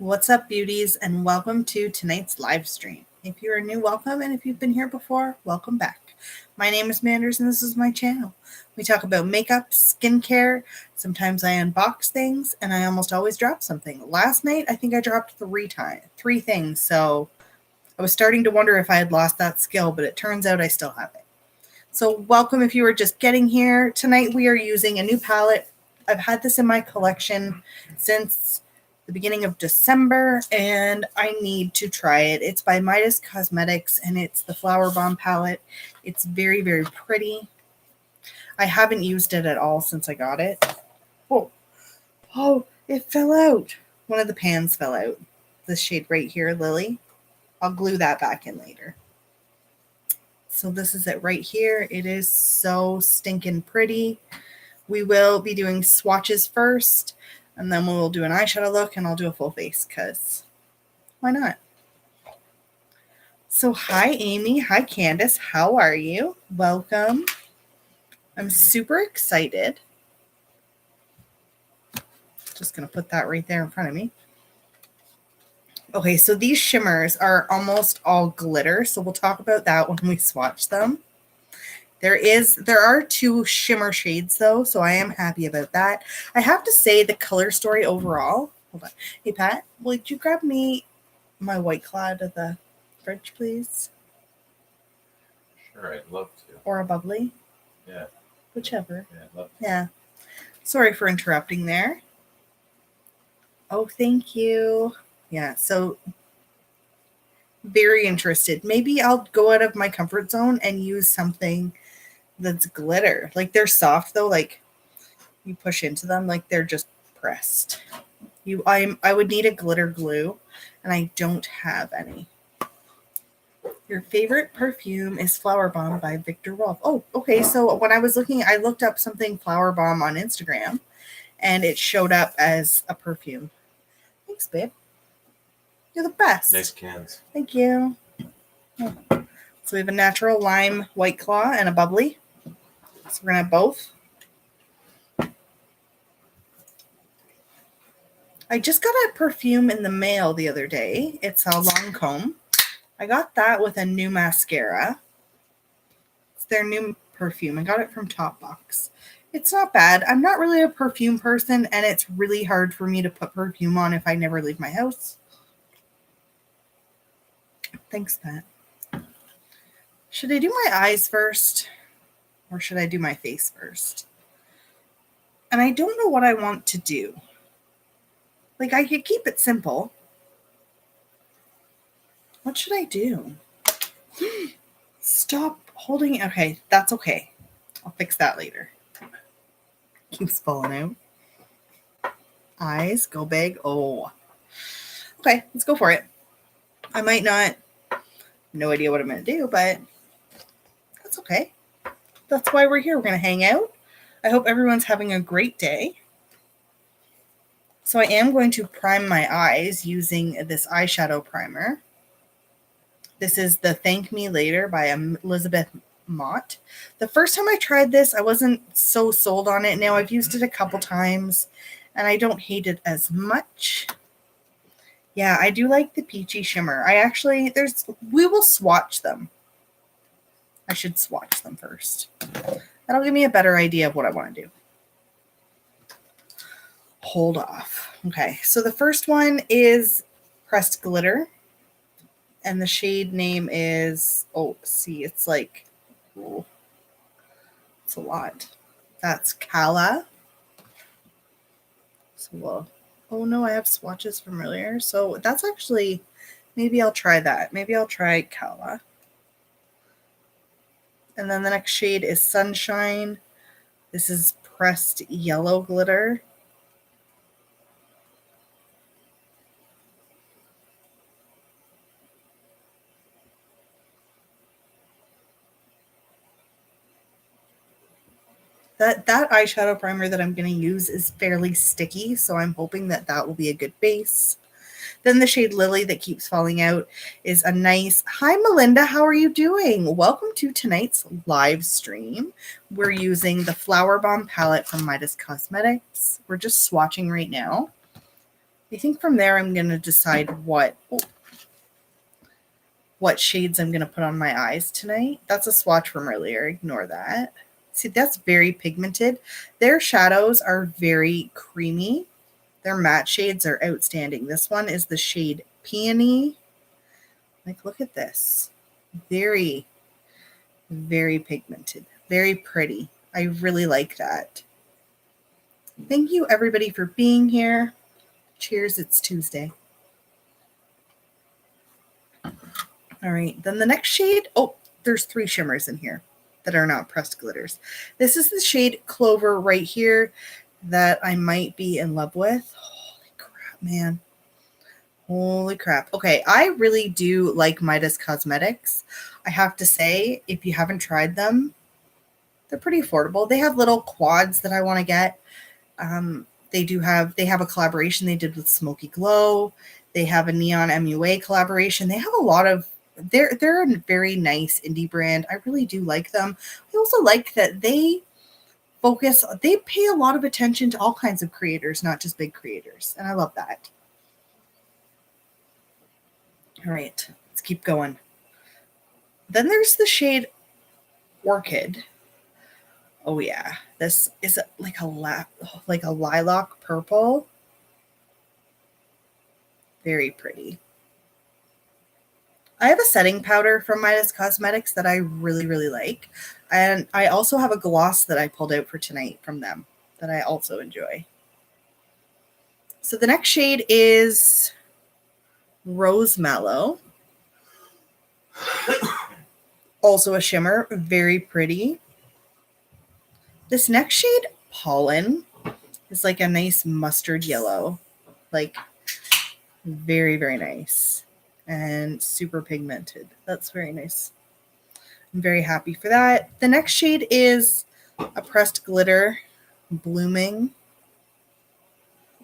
What's up, beauties, and welcome to tonight's live stream. If you're new, welcome, and if you've been here before, welcome back. My name is Manders, and this is my channel. We talk about makeup, skincare, sometimes I unbox things, and I almost always drop something. Last night, I think I dropped three things, so I was starting to wonder if I had lost that skill, but it turns out I still have it. So welcome if you were just getting here. Tonight, we are using a new palette. I've had this in my collection since the beginning of December, and I need to try it. It's by Midas Cosmetics, and it's the Flower Bomb palette. It's very, very pretty. I haven't used it at all since I got it. Oh, it fell out. One of the pans fell out. This shade right here, Lily. I'll glue that back in later. So this is it right here. It is so stinking pretty. We will be doing swatches first, and then we'll do an eyeshadow look, and I'll do a full face because why not? So hi, Amy. Hi, Candace. How are you? Welcome. I'm super excited. Just going to put that right there in front of me. Okay, so these shimmers are almost all glitter, so we'll talk about that when we swatch them. There are two shimmer shades though, so I am happy about that. I have to say the color story overall. Hold on. Hey Pat, would you grab me my White Claw out of the fridge, please? Sure, I'd love to. Or a bubbly? Yeah. Whichever. Yeah, I'd love to. Yeah. Sorry for interrupting there. Oh, thank you. Yeah, so very interested. Maybe I'll go out of my comfort zone and use something that's glitter. Like they're soft though, like you push into them like they're just pressed. I would need a glitter glue, and I don't have any. Your favorite perfume is Flower Bomb by Victor Rolf. Oh, okay. So when I was looking, I looked up something Flower Bomb on Instagram, and it showed up as a perfume. Thanks, babe. You're the best. Nice cans. Thank you. Oh. So we have a natural lime White Claw and a bubbly. So we're going to have both. I just got a perfume in the mail the other day. It's a Lancome. I got that with a new mascara. It's their new perfume. I got it from Top Box. It's not bad. I'm not really a perfume person, and it's really hard for me to put perfume on if I never leave my house. Thanks, Pat. Should I do my eyes first, or should I do my face first? And I don't know what I want to do. Like, I could keep it simple. What should I do? Stop holding it. Okay, that's okay. I'll fix that later. Keeps falling out. Eyes, go big. Oh. Okay, let's go for it. I might not. No idea what I'm going to do, but that's okay. That's why we're here. We're going to hang out. I hope everyone's having a great day. So I am going to prime my eyes using this eyeshadow primer. This is the Thank Me Later by Elizabeth Mott. The first time I tried this, I wasn't so sold on it. Now I've used it a couple times, and I don't hate it as much. Yeah, I do like the peachy shimmer. We will swatch them. I should swatch them first. That'll give me a better idea of what I want to do. Hold off. Okay, so the first one is Pressed Glitter. And the shade name is, it's like, it's a lot. That's Kala. So, oh no, I have swatches from earlier. So that's actually, maybe I'll try that. Maybe I'll try Kala. And then the next shade is Sunshine. This is Pressed Yellow Glitter. That eyeshadow primer that I'm going to use is fairly sticky, so I'm hoping that will be a good base. Then the shade Lily that keeps falling out is a nice, hi Melinda, how are you doing? Welcome to tonight's live stream. We're using the Flower Bomb palette from Midas Cosmetics. We're just swatching right now. I think from there I'm going to decide what shades I'm going to put on my eyes tonight. That's a swatch from earlier. Ignore that. See, that's very pigmented. Their shadows are very creamy. Their matte shades are outstanding. This one is the shade Peony. Like, look at this. Very, very pigmented. Very pretty. I really like that. Thank you, everybody, for being here. Cheers, it's Tuesday. All right, then the next shade, oh, there's 3 shimmers in here that are not pressed glitters. This is the shade Clover right here that I might be in love with. Holy crap, man. Holy crap. Okay, I really do like Midas Cosmetics. I have to say, if you haven't tried them, they're pretty affordable. They have little quads that I want to get. They have a collaboration they did with Smoky Glow. They have a Neon MUA collaboration. They have a lot of, they're a very nice indie brand. I really do like them. I also like that they pay a lot of attention to all kinds of creators, not just big creators. And I love that. All right, let's keep going. Then there's the shade Orchid. Oh yeah, this is like a lilac purple. Very pretty. I have a setting powder from Midas Cosmetics that I really, really like. And I also have a gloss that I pulled out for tonight from them that I also enjoy. So the next shade is Rosemalo. Also a shimmer, very pretty. This next shade, Pollen, is like a nice mustard yellow. Like, very, very nice. And super pigmented. That's very nice. I'm very happy for that. The next shade is a pressed glitter, Blooming.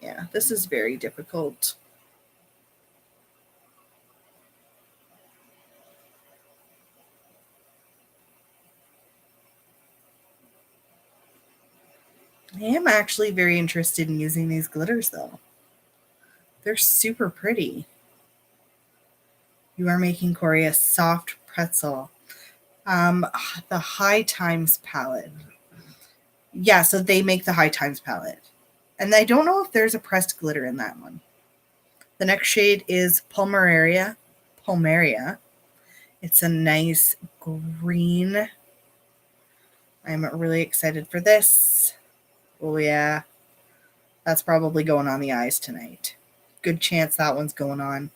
Yeah, this is very difficult. I am actually very interested in using these glitters, though. They're super pretty. You are making Corey a soft pretzel. The High Times palette. Yeah, so they make the High Times palette. And I don't know if there's a pressed glitter in that one. The next shade is Palmaria. It's a nice green. I'm really excited for this. Oh yeah, that's probably going on the eyes tonight. Good chance that one's going on.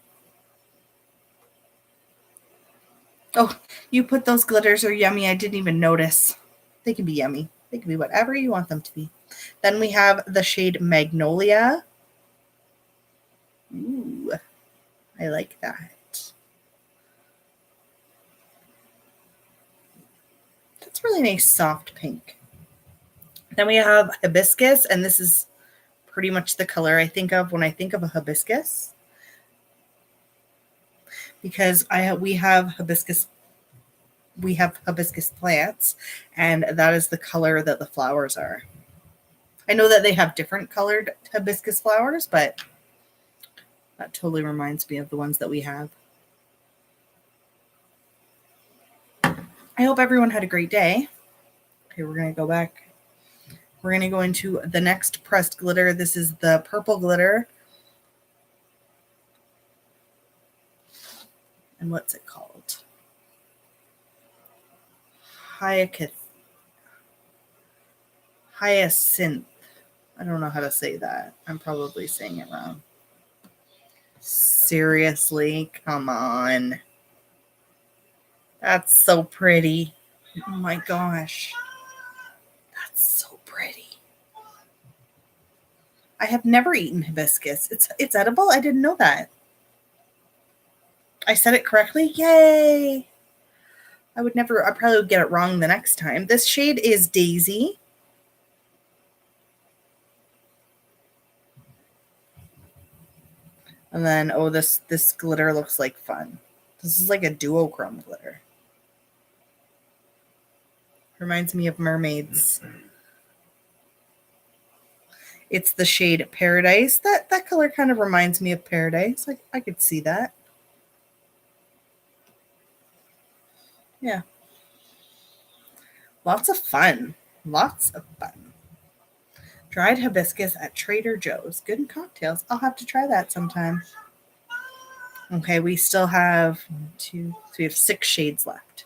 Oh, you put those glitters are yummy. I didn't even notice. They can be yummy. They can be whatever you want them to be. Then we have the shade Magnolia. Ooh, I like that. That's really nice soft pink. Then we have Hibiscus, and this is pretty much the color I think of when I think of a hibiscus. Because we have hibiscus plants, and that is the color that the flowers are. I know that they have different colored hibiscus flowers, but that totally reminds me of the ones that we have. I hope everyone had a great day. Okay, we're going to go back. We're going to go into the next pressed glitter. This is the purple glitter. And what's it called? Hyacinth. I don't know how to say that. I'm probably saying it wrong. Seriously, come on. That's so pretty. Oh my gosh. That's so pretty. I have never eaten hibiscus. It's edible? I didn't know that. I said it correctly? Yay! I probably would get it wrong the next time. This shade is Daisy. And then, oh, this glitter looks like fun. This is like a duochrome glitter. Reminds me of mermaids. It's the shade Paradise. That color kind of reminds me of Paradise. I could see that. Yeah. Lots of fun. Lots of fun. Dried hibiscus at Trader Joe's. Good in cocktails. I'll have to try that sometime. Okay, we still have 1, 2, 3, we have 6 shades left.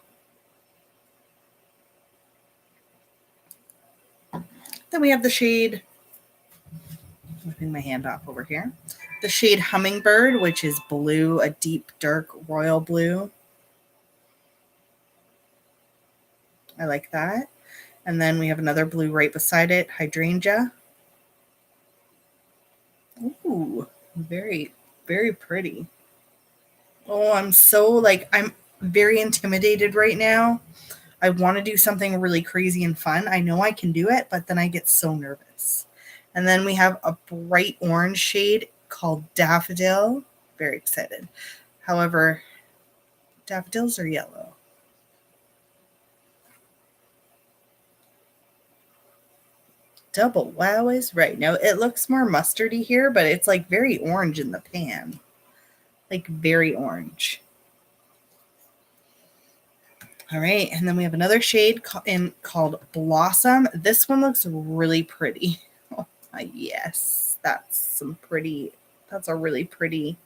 Then we have the shade, whipping my hand off over here, the shade Hummingbird, which is blue, a deep, dark royal blue. I like that. And then we have another blue right beside it, Hydrangea. Ooh, very, very pretty. Oh, I'm very intimidated right now. I want to do something really crazy and fun. I know I can do it, but then I get so nervous. And then we have a bright orange shade called Daffodil. Very excited. However, daffodils are yellow. Double wow is right. Now it looks more mustardy here, but it's like very orange in the pan. Like very orange. All right, and then we have another shade called Blossom. This one looks really pretty. Oh, yes, that's a really pretty,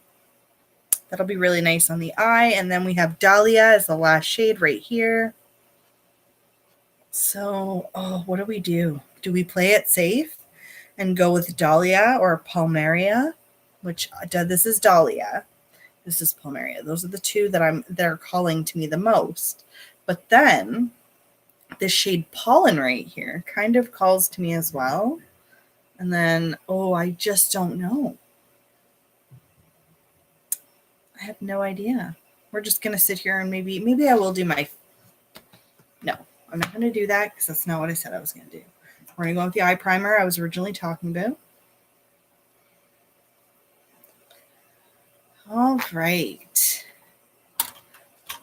that'll be really nice on the eye. And then we have Dahlia as the last shade right here. So, what do we do? Do we play it safe and go with Dahlia or Palmaria? This is Dahlia. This is Palmaria. Those are the two that are calling to me the most. But then this shade Pollen right here kind of calls to me as well. And then, I just don't know. I have no idea. We're just going to sit here and maybe I will do no, I'm not going to do that because that's not what I said I was going to do. We're going to go with the eye primer I was originally talking about. All right.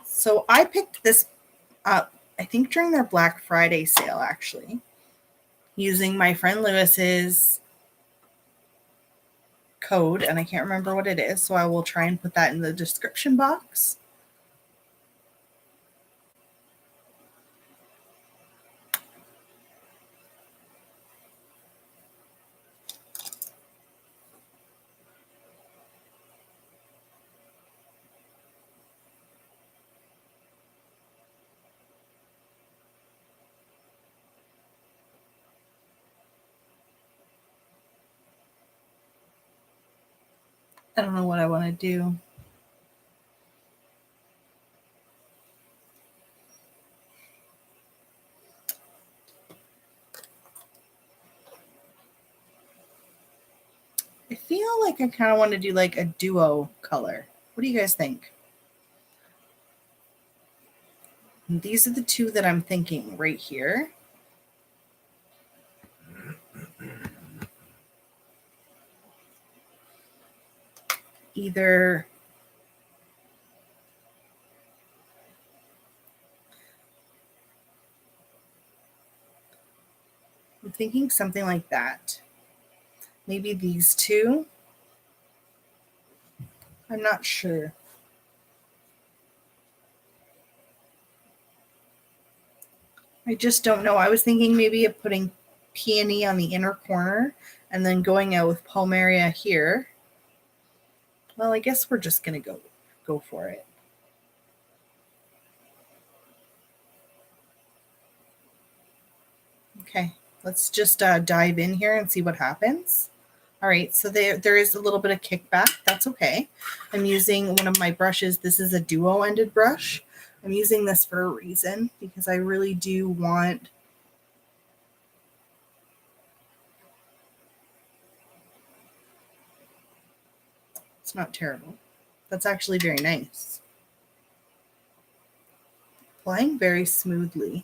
So I picked this up, I think during their Black Friday sale, actually, using my friend Lewis's code, and I can't remember what it is, so I will try and put that in the description box. I don't know what I want to do. I feel like I kind of want to do like a duo color. What do you guys think? And these are the two that I'm thinking right here. Either I'm thinking something like that. Maybe these two. I'm not sure. I just don't know. I was thinking maybe of putting Peony on the inner corner and then going out with Palmaria here. Well, I guess we're just going to go for it. Okay, let's just dive in here and see what happens. All right, so there is a little bit of kickback. That's okay. I'm using one of my brushes. This is a duo-ended brush. I'm using this for a reason because I really do want it's not terrible. That's actually very nice. Applying very smoothly.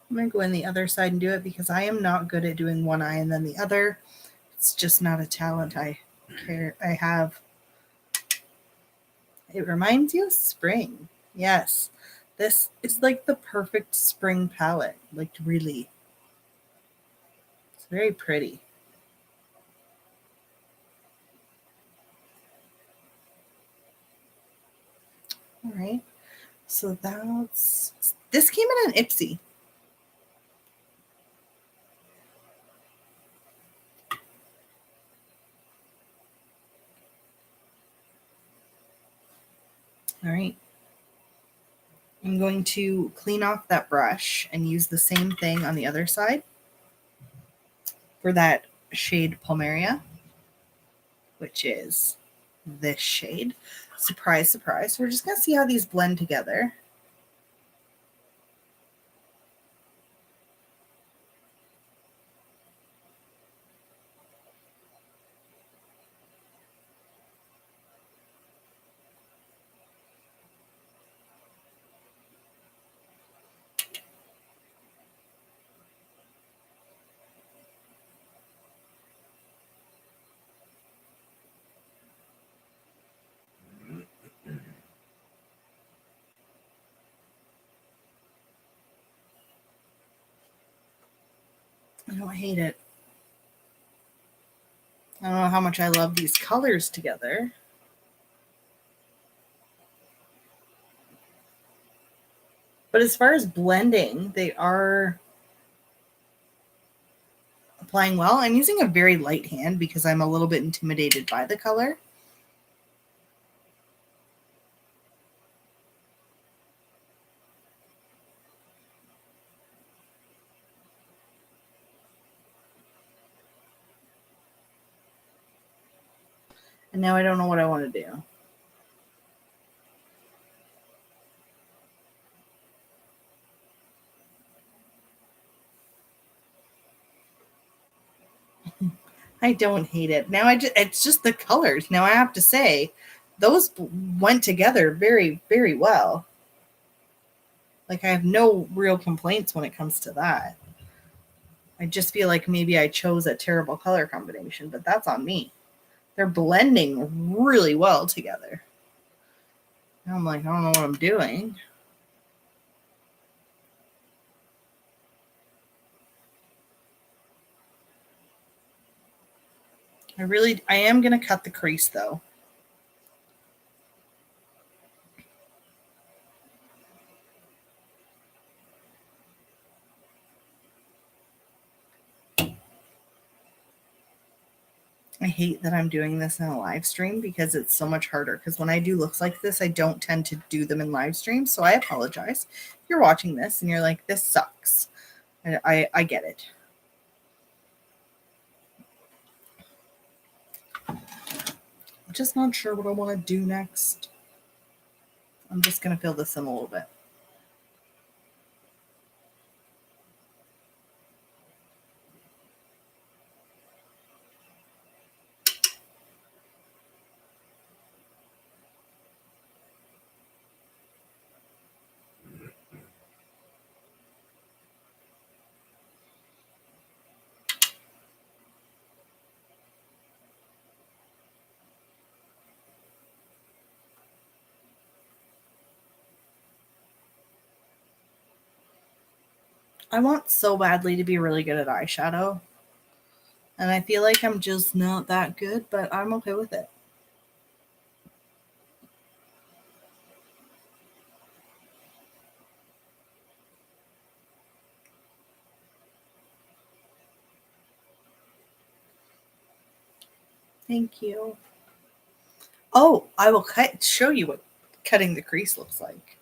I'm going to go in the other side and do it because I am not good at doing one eye and then the other. It's just not a talent I have. It reminds you of spring. Yes, This is like the perfect spring palette, like really. It's very pretty. All right. So this came in an Ipsy. All right. I'm going to clean off that brush and use the same thing on the other side for that shade Palmeria, which is this shade. Surprise, surprise. So we're just going to see how these blend together. I don't hate it. I don't know how much I love these colors together. But as far as blending, they are applying well. I'm using a very light hand because I'm a little bit intimidated by the color. And now I don't know what I want to do. I don't hate it. Now it's just the colors. Now I have to say, those went together very, very well. Like I have no real complaints when it comes to that. I just feel like maybe I chose a terrible color combination, but that's on me. They're blending really well together. Now I'm like, I don't know what I'm doing. I am going to cut the crease though. I hate that I'm doing this in a live stream because it's so much harder. Because when I do looks like this, I don't tend to do them in live streams. So I apologize. If you're watching this and you're like, this sucks. I get it. I'm just not sure what I want to do next. I'm just going to fill this in a little bit. I want so badly to be really good at eyeshadow. And I feel like I'm just not that good, but I'm okay with it. Thank you. Oh, I will show you what cutting the crease looks like.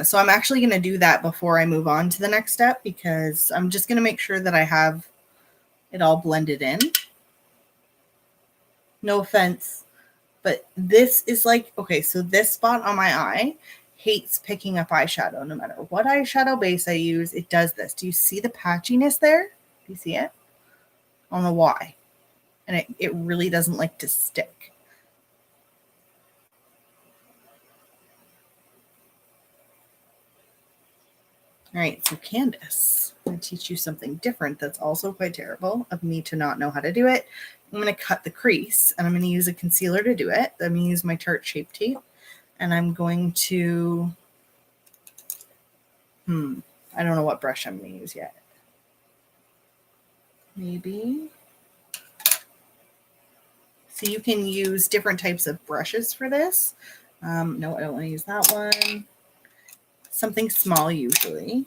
So I'm actually going to do that before I move on to the next step because I'm just going to make sure that I have it all blended in. No offense, but this is like, okay, so this spot on my eye hates picking up eyeshadow. No matter what eyeshadow base I use, it does this. Do you see the patchiness there? Do you see it? I don't know why. And it really doesn't like to stick. All right, so Candace, I'm going to teach you something different that's also quite terrible of me to not know how to do it. I'm going to cut the crease, and I'm going to use a concealer to do it. I'm going to use my Tarte Shape Tape, and I'm going to I don't know what brush I'm going to use yet. Maybe. So you can use different types of brushes for this. No, I don't want to use that one. Something small usually.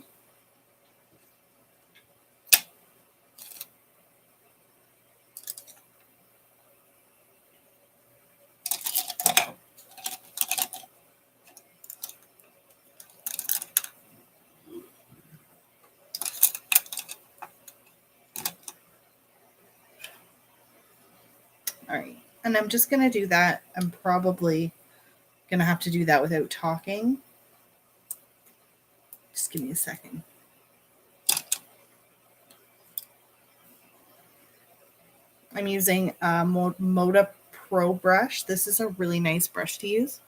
All right, and I'm just going to do that. I'm probably going to have to do that without talking. Just give me a second. I'm using a Moda Pro brush. This is a really nice brush to use.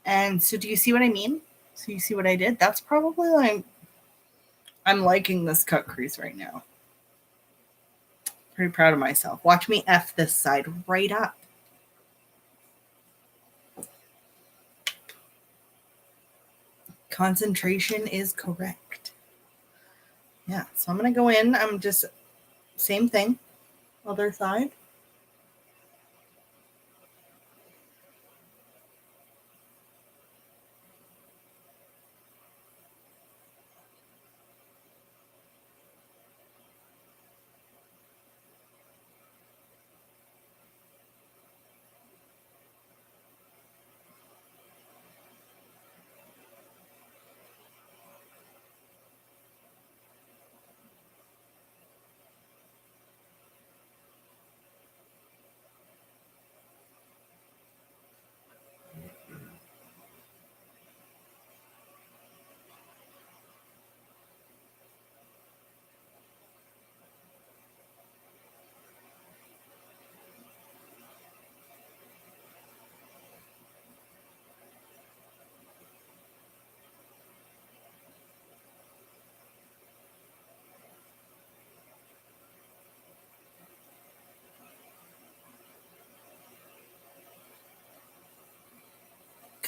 And so do you see what I mean? So you see what I did? That's probably like, I'm liking this cut crease right now. Pretty proud of myself. Watch me F this side right up. Concentration is correct. Yeah, so I'm going to go in. I'm just, same thing, other side.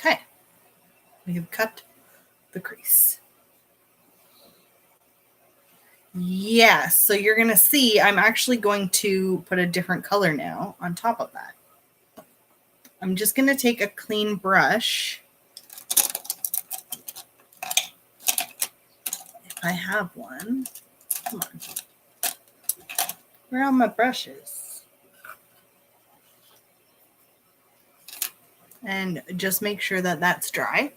Okay, we have cut the crease. Yes, so you're going to see I'm actually going to put a different color now on top of that. I'm just going to take a clean brush, if I have one. Come on. Where are my brushes? And just make sure that that's dry.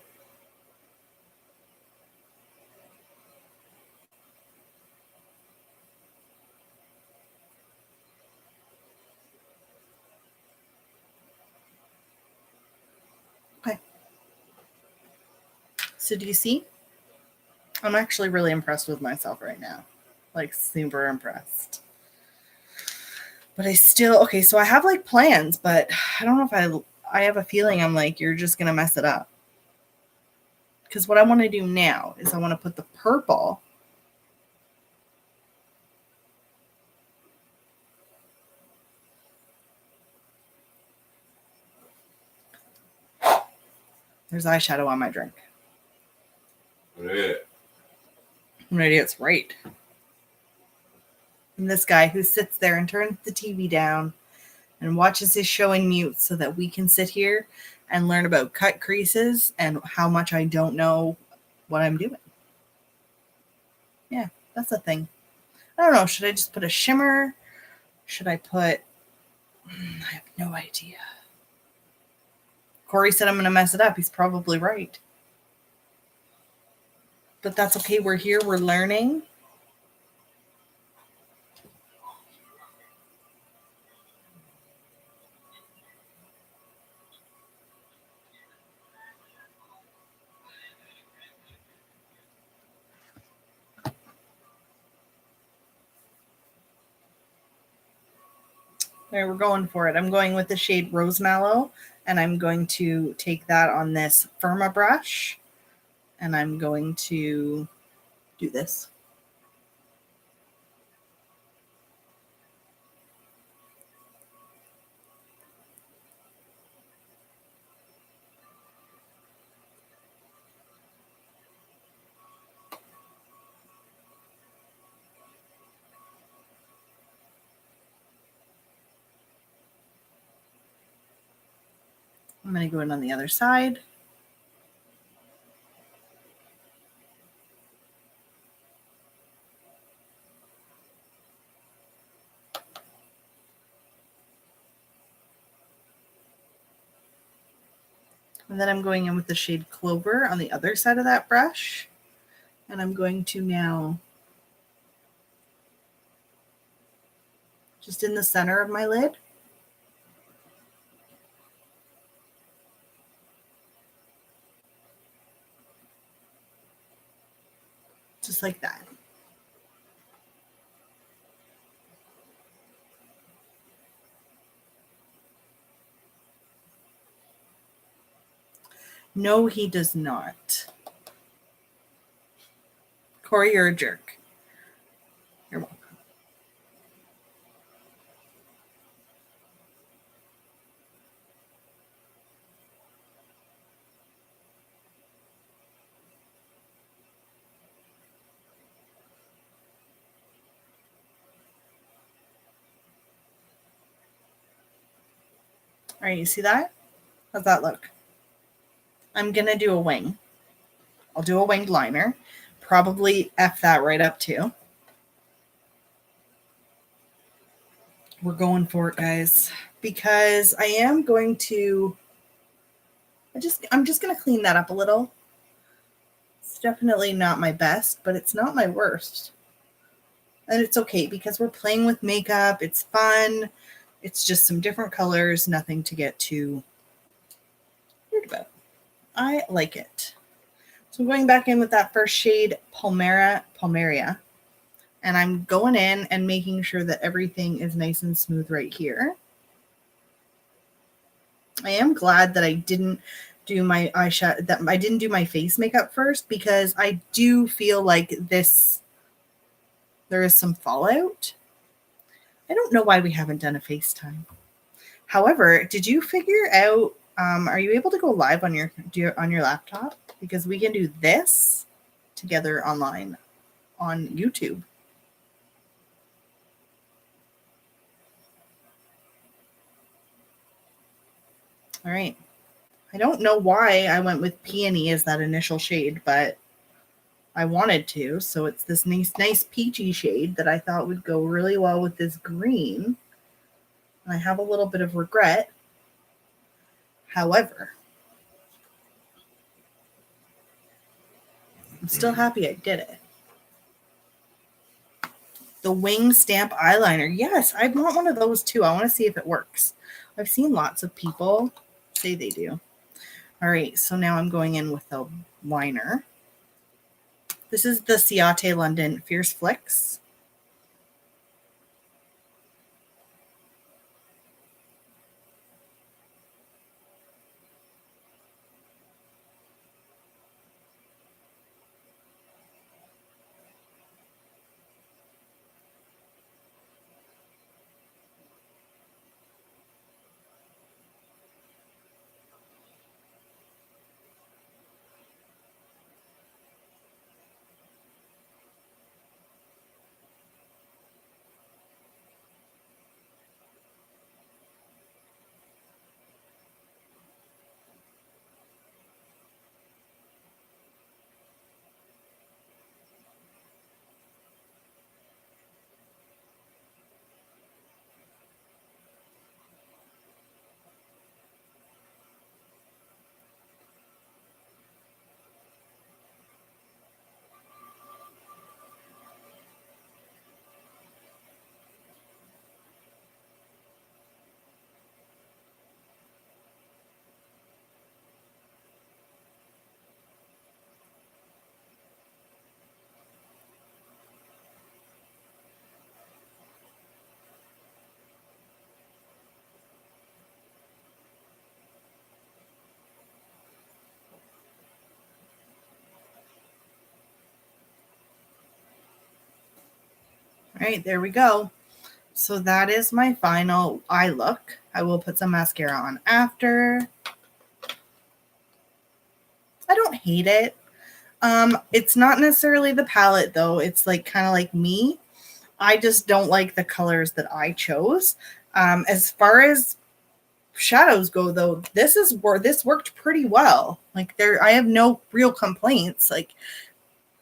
Okay. So do you see? I'm actually really impressed with myself right now. Like super impressed. But I still, okay, so I have like plans, but I don't know if I have a feeling I'm like, you're just going to mess it up. Because what I want to do now is I want to put the purple There's eyeshadow on my drink. What is it? I'm an idiot's right. And this guy who sits there and turns the TV down and watches his show in mute so that we can sit here and learn about cut creases and how much I don't know what I'm doing. Yeah, that's a thing. I don't know. Should I just put a shimmer? Should I put... I have no idea. Corey said I'm going to mess it up. He's probably right. But that's okay. We're here. We're learning. right, we're going for it. I'm going with the shade Rosemalo, and I'm going to take that on this Firma brush, and I'm going to do this. I'm going to go in on the other side. And then I'm going in with the shade Clover on the other side of that brush. And I'm going to now, just in the center of my lid, just like that. No, he does not. Corey, you're a jerk. You're welcome. All right, you see that? How's that look? I'm going to do a wing. I'll do a winged liner. Probably F that right up too. We're going for it, guys, because I am going to, I'm just going to clean that up a little. It's definitely not my best, but it's not my worst. And it's okay because we're playing with makeup. It's fun. It's just some different colors, nothing to get too weird about. I like it. So I'm going back in with that first shade, Palmeria. And I'm going in and making sure that everything is nice and smooth right here. I am glad that I didn't do my eyeshadow, that I didn't do my face makeup first, because I do feel like there is some fallout. I don't know why we haven't done a FaceTime. However, did you figure out, are you able to go live on your laptop? Because we can do this together online on YouTube. All right. I don't know why I went with Peony as that initial shade, but I wanted to. So it's this nice peachy shade that I thought would go really well with this green. And I have a little bit of regret. However, I'm still happy I did it. The wing stamp eyeliner. Yes, I want one of those too. I want to see if it works. I've seen lots of people say they do. All right, so now I'm going in with the liner. This is the Ciate London Fierce Flicks. All right, there we go. So that is my final eye look. I will put some mascara on after. I don't hate it. It's not necessarily the palette though. It's like kind of like me. I just don't like the colors that I chose. As far as shadows go though, this worked pretty well. Like I have no real complaints. Like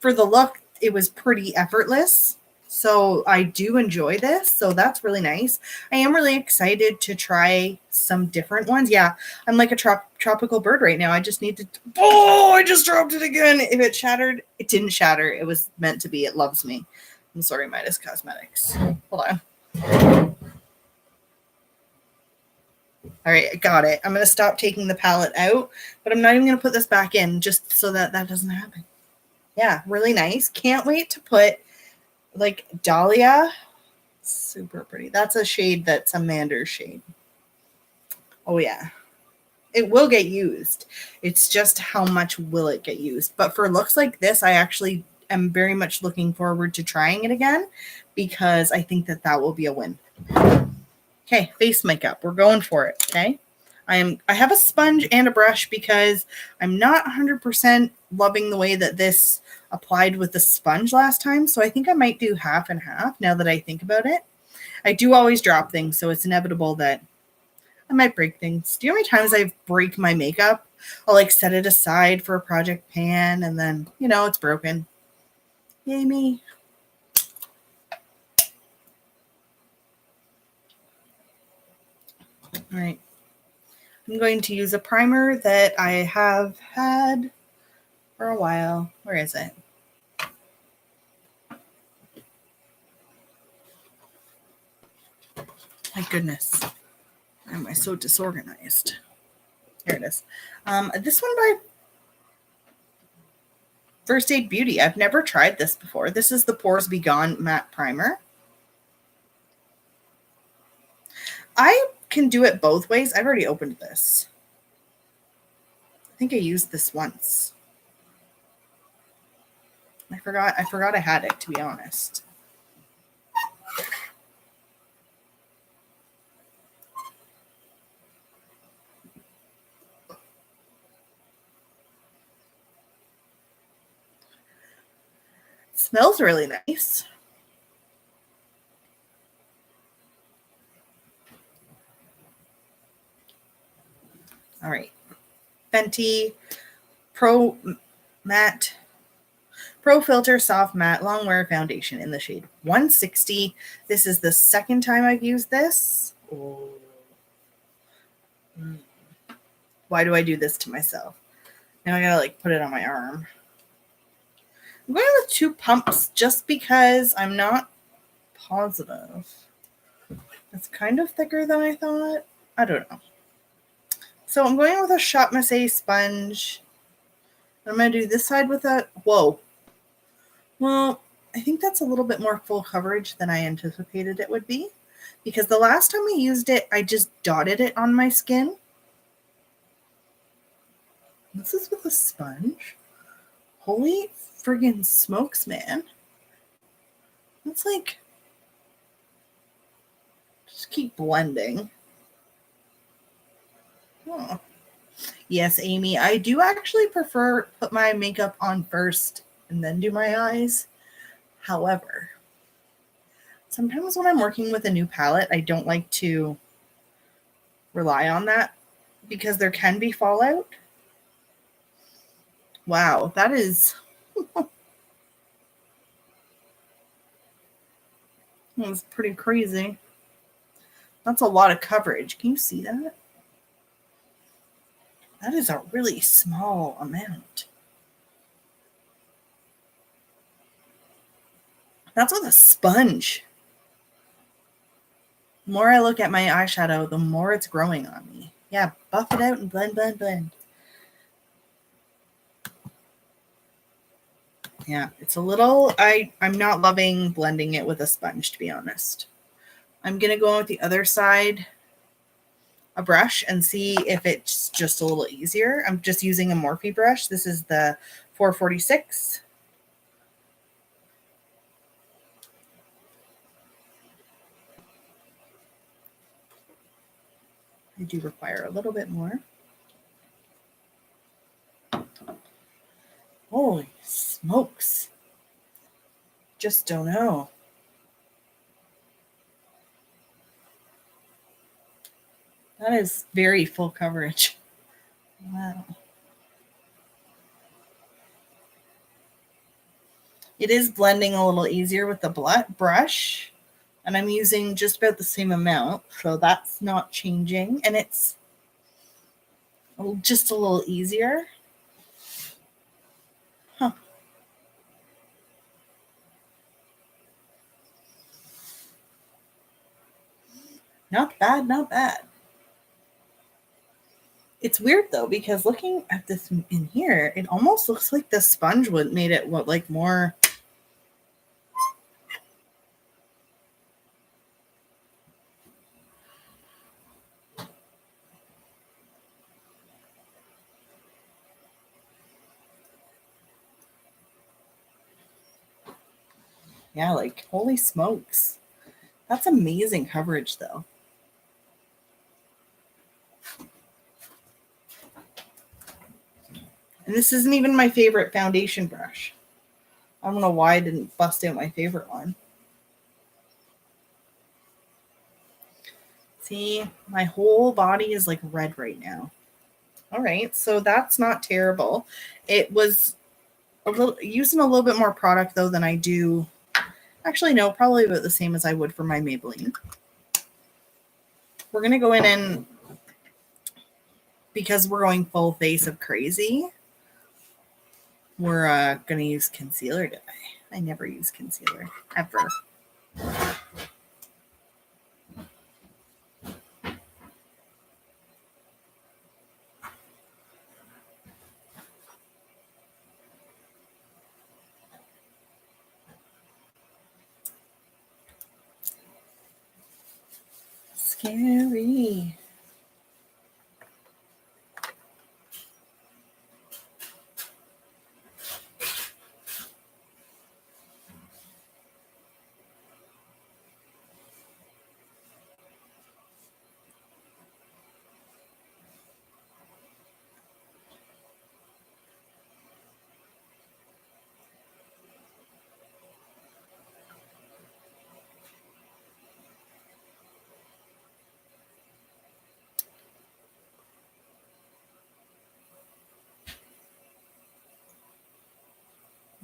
for the look, it was pretty effortless. So I do enjoy this. So that's really nice. I am really excited to try some different ones. Yeah, I'm like a tropical bird right now. I just need to... Oh, I just dropped it again. If it shattered, it didn't shatter. It was meant to be. It loves me. I'm sorry, Midas Cosmetics. Hold on. All right, I got it. I'm going to stop taking the palette out, but I'm not even going to put this back in just so that doesn't happen. Yeah, really nice. Can't wait to put like Dahlia. Super pretty. That's a shade that's a Manders shade. Oh yeah. It will get used. It's just how much will it get used. But for looks like this, I actually am very much looking forward to trying it again because I think that will be a win. Okay, face makeup. We're going for it, okay? I have a sponge and a brush because I'm not 100% loving the way that this applied with the sponge last time. So I think I might do half and half now that I think about it. I do always drop things, so it's inevitable that I might break things. Do you know how many times I break my makeup? I'll like set it aside for a project pan and then, it's broken. Yay me. All right. I'm going to use a primer that I have had for a while. Where is it? My goodness. Why am I so disorganized? Here it is. This one by Shade Beauty. I've never tried this before. This is the Pores Be Gone Matte Primer. I can do it both ways. I've already opened this. I think I used this once. I forgot I had it, to be honest. It smells really nice. All right. Fenty Pro Filter Soft Matte Long Wear Foundation in the shade 160. This is the second time I've used this. Oh. Why do I do this to myself? Now I gotta like put it on my arm. I'm going with 2 pumps just because I'm not positive. It's kind of thicker than I thought. I don't know. So I'm going with a Shop Massé sponge. I'm going to do this side with a... Whoa. Well, I think that's a little bit more full coverage than I anticipated it would be. Because the last time I used it, I just dotted it on my skin. This is with a sponge. Holy friggin' smokes, man. That's like... Just keep blending. Oh. Yes, Amy, I do actually prefer put my makeup on first and then do my eyes. However, sometimes when I'm working with a new palette, I don't like to rely on that because there can be fallout. Wow, that is... That's pretty crazy. That's a lot of coverage. Can you see that? That is a really small amount. That's with a sponge. The more I look at my eyeshadow, the more it's growing on me. Yeah, buff it out and blend, blend, blend. Yeah, it's a little... I'm not loving blending it with a sponge, to be honest. I'm going to go with the other side, a brush, and see if it's just a little easier. I'm just using a Morphe brush. This is the 446. They do require a little bit more. Holy smokes. Just don't know. That is very full coverage. Wow. It is blending a little easier with the brush, and I'm using just about the same amount, so that's not changing, and it's just a little easier. Huh. Not bad, not bad. It's weird though, because looking at this in here, it almost looks like the sponge would made it like more. Yeah, like holy smokes. That's amazing coverage though. And this isn't even my favorite foundation brush. I don't know why I didn't bust out my favorite one. See, my whole body is like red right now. All right, so that's not terrible. It was using a little bit more product though than I do. Actually, no, probably about the same as I would for my Maybelline. We're going to go in and, because we're going full face of crazy, we're going to use concealer today. I never use concealer, ever. Scary.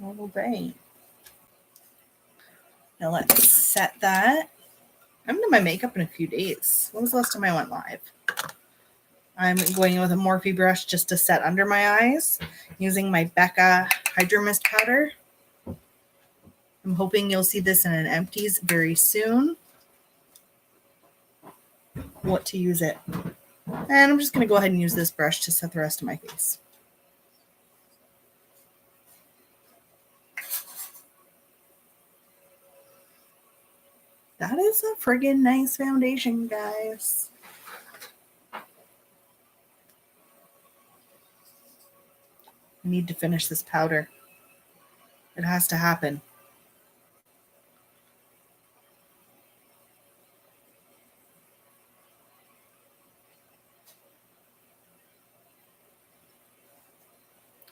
All right. Now let's set that. I'm going to my makeup in a few days. When was the last time I went live? I'm going in with a Morphe brush just to set under my eyes using my Becca Hydro Mist powder. I'm hoping you'll see this in an empties very soon. What to use it. And I'm just going to go ahead and use this brush to set the rest of my face. That is a friggin' nice foundation, guys. I need to finish this powder. It has to happen.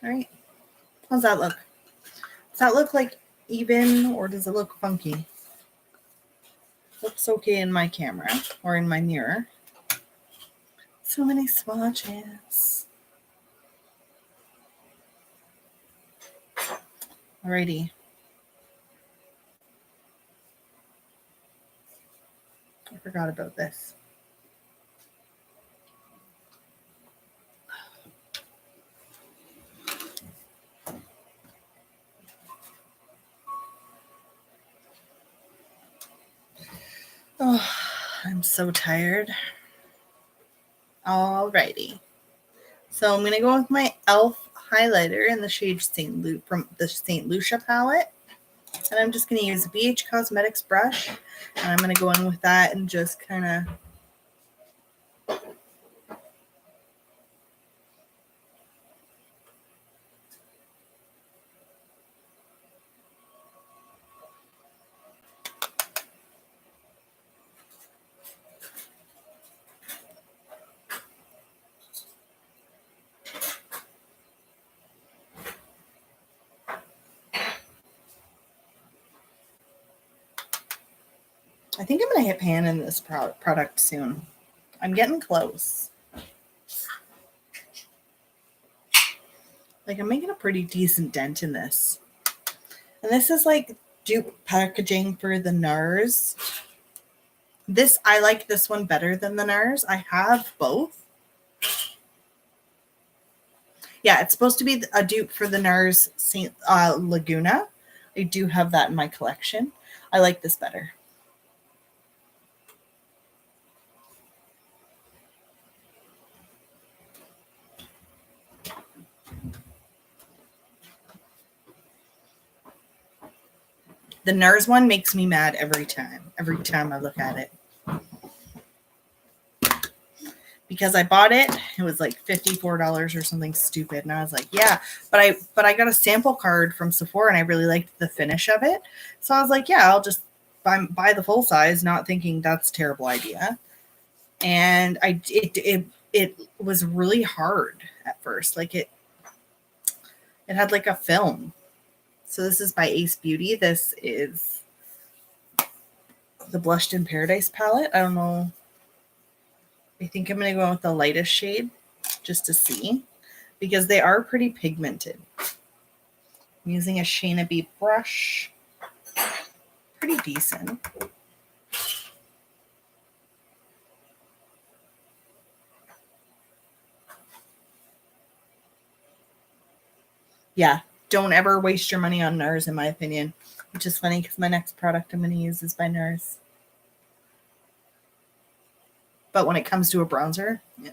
All right. How's that look? Does that look like even, or does it look funky? Looks okay in my camera or in my mirror. So many swatches. Alrighty. I forgot about this. Oh, I'm so tired. Alrighty. So I'm going to go with my e.l.f. highlighter in the shade from the St. Lucia palette. And I'm just going to use a BH Cosmetics brush. And I'm going to go in with that and just kind of... I think I'm going to hit pan in this product soon. I'm getting close. Like, I'm making a pretty decent dent in this. And this is like dupe packaging for the NARS. I like this one better than the NARS. I have both. Yeah, it's supposed to be a dupe for the NARS Laguna. I do have that in my collection. I like this better. The NARS one makes me mad every time I look at it. Because I bought it, it was like $54 or something stupid, and I was like, yeah, but I got a sample card from Sephora and I really liked the finish of it, so I was like, yeah, I'll just buy the full size, not thinking that's a terrible idea. And it was really hard at first, like it had like a film. So this is by Ace Beauty. This is the Blushed in Paradise palette. I don't know. I think I'm going to go with the lightest shade just to see, because they are pretty pigmented. I'm using a Shayna B brush. Pretty decent. Yeah, don't ever waste your money on NARS, in my opinion, which is funny because my next product I'm going to use is by NARS. But when it comes to a bronzer, yeah.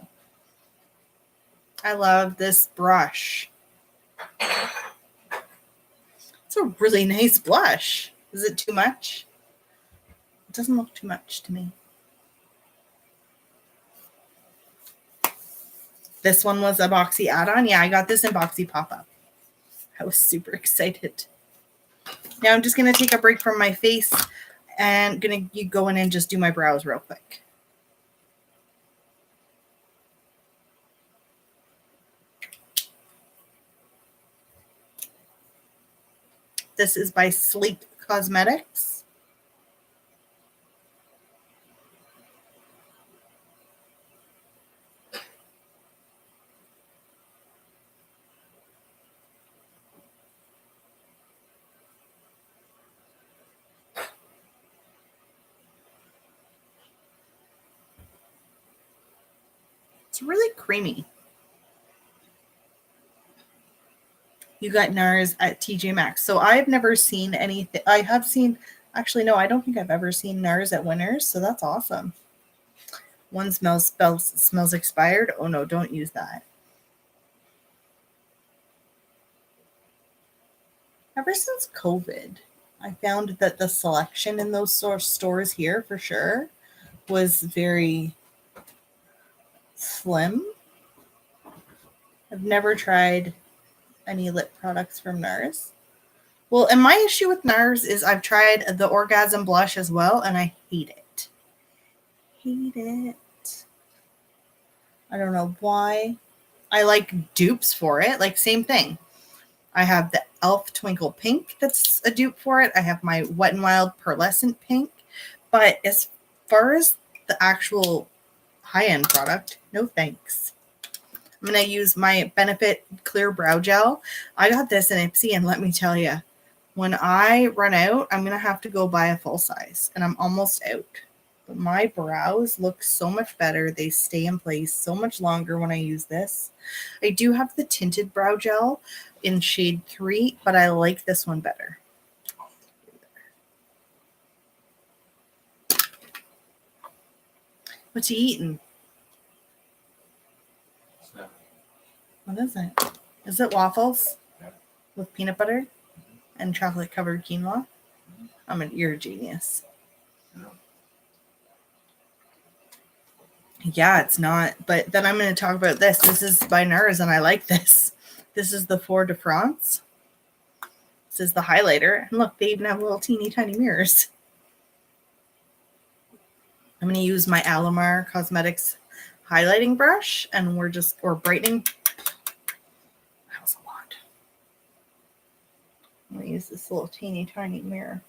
I love this brush. It's a really nice blush. Is it too much? It doesn't look too much to me. This one was a Boxy add-on. Yeah, I got this in Boxy pop-up. I was super excited. Now I'm just going to take a break from my face and going to go in and just do my brows real quick. This is by Sleep Cosmetics. It's really creamy. You got NARS at TJ Maxx. So I've never seen anything. I have seen, actually, no, I don't think I've ever seen NARS at Winners. So that's awesome. One smells expired. Oh no, don't use that. Ever since COVID, I found that the selection in those stores here for sure was very slim. I've never tried any lip products from NARS. Well, and my issue with NARS is I've tried the Orgasm blush as well, and I hate it. Hate it. I don't know why. I like dupes for it. Like, same thing. I have the e.l.f. Twinkle Pink that's a dupe for it. I have my Wet n Wild Pearlescent Pink. But as far as the actual high-end product, no thanks. I'm going to use my Benefit Clear Brow Gel. I got this in Ipsy, and let me tell you, when I run out, I'm going to have to go buy a full size, and I'm almost out. But my brows look so much better. They stay in place so much longer when I use this. I do have the tinted brow gel in shade 3, but I like this one better. What you eating? What is it? Is it waffles with peanut butter and chocolate covered quinoa? You're a genius. Yeah, it's not. But then I'm going to talk about this. This is by NARS, and I like this. This is the Fort de France. This is the highlighter. And look, they even have little teeny tiny mirrors. I'm going to use my Alamar Cosmetics highlighting brush, and or brightening. That was a lot. I'm going to use this little teeny tiny mirror.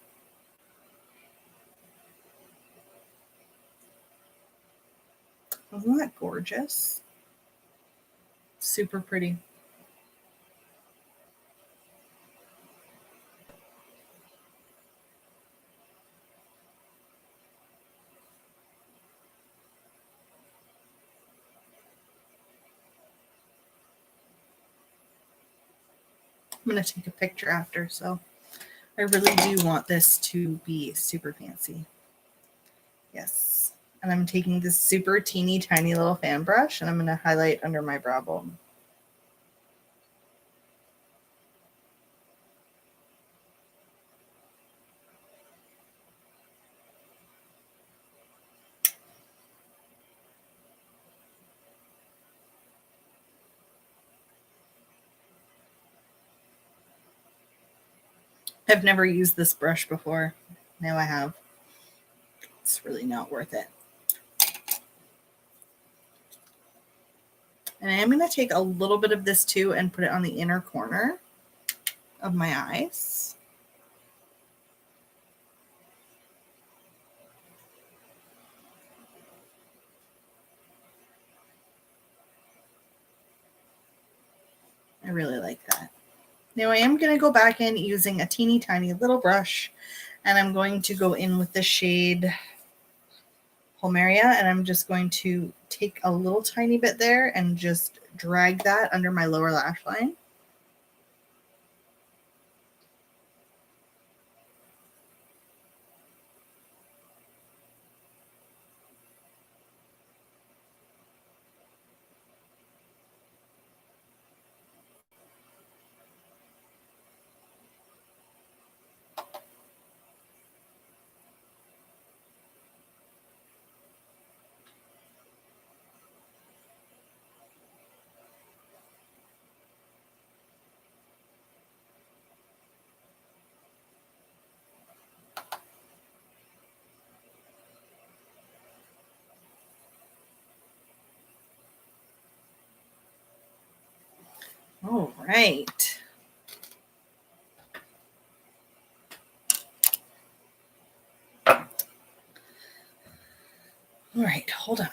Isn't that gorgeous? Super pretty. I'm going to take a picture after, so I really do want this to be super fancy. Yes. And I'm taking this super teeny tiny little fan brush and I'm going to highlight under my brow bone. I've never used this brush before. Now I have. It's really not worth it. And I am going to take a little bit of this too and put it on the inner corner of my eyes. I really like that. Now I am going to go back in using a teeny tiny little brush and I'm going to go in with the shade Polmeria and I'm just going to take a little tiny bit there and just drag that under my lower lash line. All right. All right, hold on.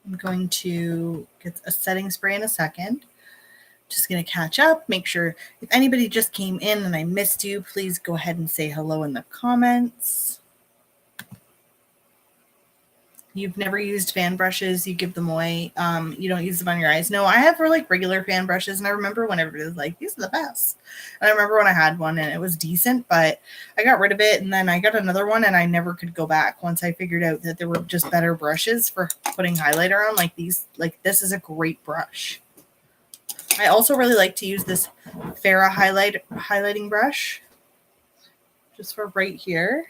I'm going to get a setting spray in a second. Just going to catch up, make sure if anybody just came in and I missed you, please go ahead and say hello in the comments. You've never used fan brushes, you give them away. You don't use them on your eyes. No, I have like regular fan brushes, and I remember when everybody was like, these are the best. And I remember when I had one and it was decent, but I got rid of it and then I got another one and I never could go back once I figured out that there were just better brushes for putting highlighter on. Like these, like this is a great brush. I also really like to use this Farrah highlighting brush just for right here.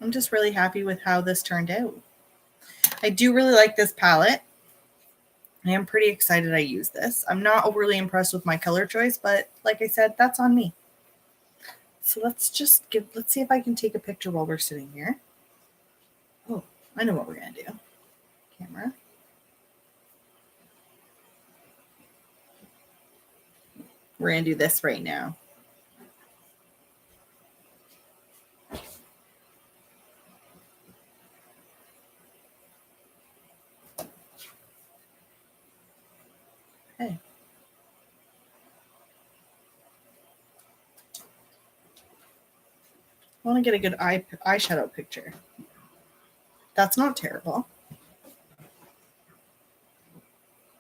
I'm just really happy with how this turned out. I do really like this palette. I am pretty excited I use this. I'm not overly impressed with my color choice, but like I said, that's on me. So let's see if I can take a picture while we're sitting here. Oh, I know what we're going to do. Camera. We're going to do this right now. Okay. I want to get a good eyeshadow picture. That's not terrible.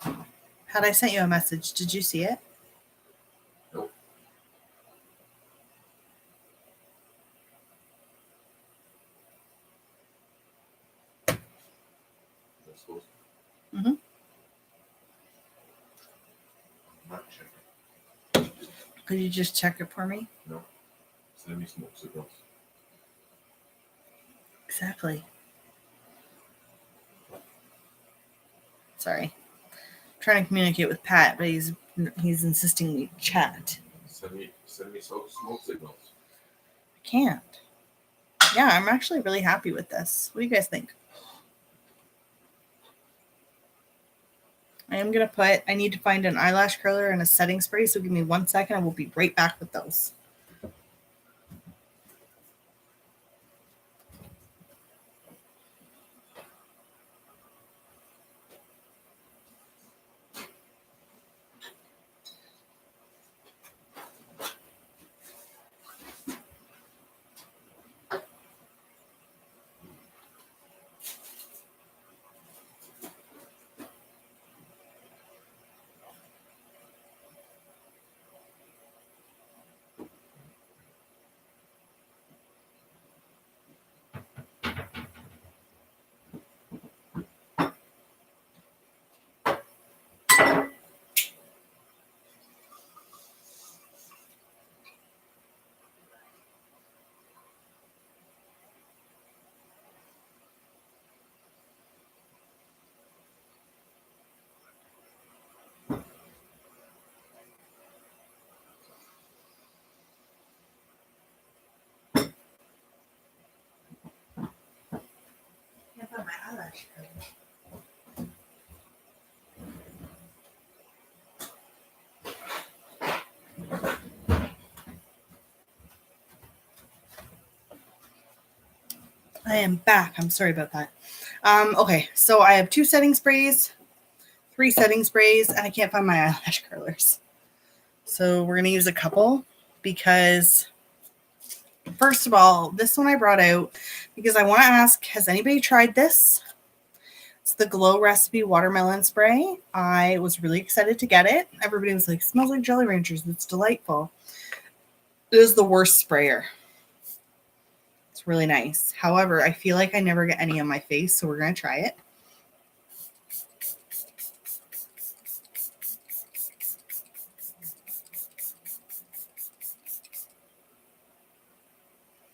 Had I sent you a message, did you see it? Nope. Mm-hmm. Not checking. Could you just check it for me? No. Send me smoke signals. Exactly. Sorry. I'm trying to communicate with Pat, but he's insisting we chat. Send me smoke signals. I can't. Yeah, I'm actually really happy with this. What do you guys think? I am going to I need to find an eyelash curler and a setting spray, so give me 1 second. I will be right back with those. Can't find my eyelash curler. I am back. I'm sorry about that. Okay, so I have 2 setting sprays, 3 setting sprays, and I can't find my eyelash curlers. So we're going to use a couple because, first of all, this one I brought out because I want to ask, has anybody tried this? It's the Glow Recipe Watermelon Spray. I was really excited to get it. Everybody was like, smells like Jolly Ranchers. It's delightful. It is the worst sprayer. It's really nice. However, I feel like I never get any on my face, so we're going to try it.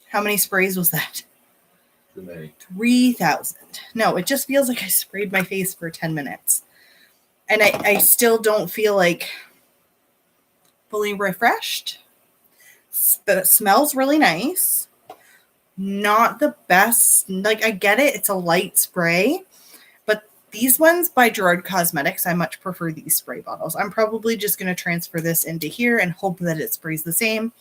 How many sprays was that? Too many. 3,000. No, it just feels like I sprayed my face for 10 minutes. And I still don't feel like fully refreshed. But it smells really nice. Not the best. Like, I get it. It's a light spray. But these ones by Gerard Cosmetics, I much prefer these spray bottles. I'm probably just going to transfer this into here and hope that it sprays the same.